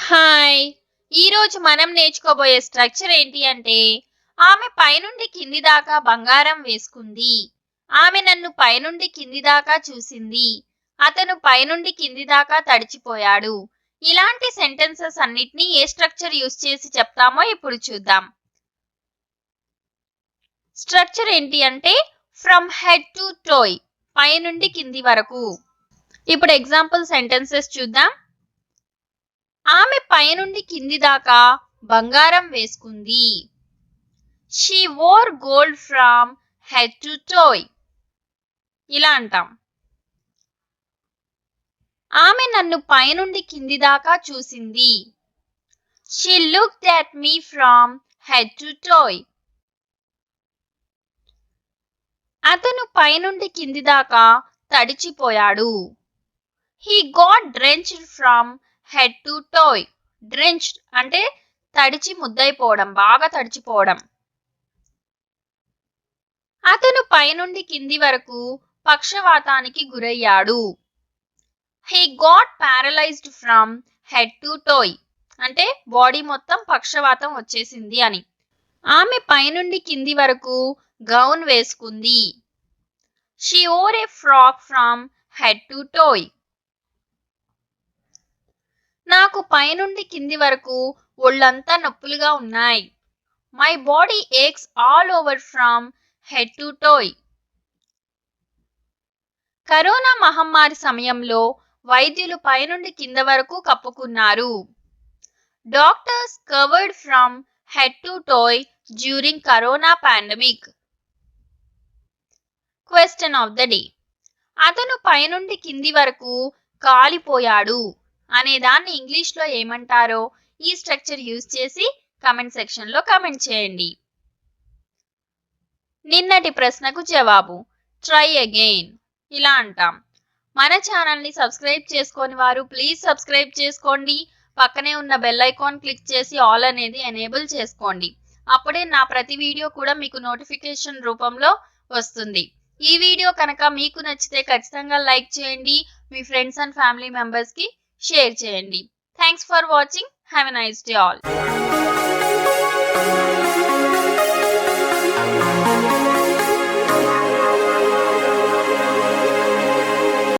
Hi. ఈరోజు మనం నేర్చుకోబోయే structure ఏంటి అంటే, ఆమె పైనుండి కింది దాకా బంగారం వేసుకుంది. ఆమె నన్ను పైనుండి కింది దాకా చూసింది. అతను పైనుండి కింది దాకా తడిచిపోయాడు. ఇలాంటి సెంటెన్సెస్ అన్నిటినీ ఏ స్ట్రక్చర్ యూస్ చేసి చెప్తామో ఇప్పుడు చూద్దాం. స్ట్రక్చర్ ఏంటి అంటే ఫ్రమ్ హెడ్ టు టోయ్, పైనుండి కింది వరకు. ఇప్పుడు ఎగ్జాంపుల్ సెంటెన్సెస్ చూద్దాం. ఆమె పైనుండి కింది దాకా బంగారం వేసుకుంది. She wore gold from head to toe. ఇలా అంటాం. ఆమె నన్ను పైనుండి కింది దాకా చూసింది. She looked at me from head to toe. అతను పైనుండి కింది దాకా తడిచిపోయాడు. He got drenched from head to toe. Drenched అంటే తడిచి ముద్దైపోవడం, బాగా తడిచిపోవడం. అతను పైనుండి కింది వరకు పక్షవాతానికి గురయ్యాడు. He got paralysed from head to toy అంటే బాడీ మొత్తం పక్షవాతం వచ్చేసింది అని. ఆమె పైనుండి కింది వరకు గౌన్ వేసుకుంది. She wore a frock from head to toe. నాకు పైనుండి కింది వరకు ఒళ్ళంతా నొప్పులుగా ఉన్నాయి. My body aches all over from head to toe. Corona మహమ్మారి సమయంలో వైద్యులు పైనుండి కింద వరకు కప్పుకున్నారు. Doctors covered from head to toe during corona pandemic. Question of the day. అతను పైనుండి కింది వరకు కాలిపోయాడు అనే దాన్ని ఇంగ్లీష్లో ఏమంటారో ఈ స్ట్రక్చర్ యూజ్ చేసి కమెంట్ సెక్షన్లో కమెంట్ చేయండి. నిన్నటి ప్రశ్నకు జవాబు ట్రై అగైన్. ఇలా అంటాం. మన ఛానల్ని సబ్స్క్రైబ్ చేసుకోని వారు ప్లీజ్ సబ్స్క్రైబ్ చేసుకోండి. పక్కనే ఉన్న బెల్ ఐకాన్ క్లిక్ చేసి ఆల్ అనేది ఎనేబుల్ చేసుకోండి. అప్పుడే నా ప్రతి వీడియో కూడా మీకు నోటిఫికేషన్ రూపంలో వస్తుంది. ఈ వీడియో కనుక మీకు నచ్చితే ఖచ్చితంగా లైక్ చేయండి. మీ ఫ్రెండ్స్ అండ్ ఫ్యామిలీ మెంబర్స్కి షేర్ చేయండి. Thanks for watching. Have a nice day all.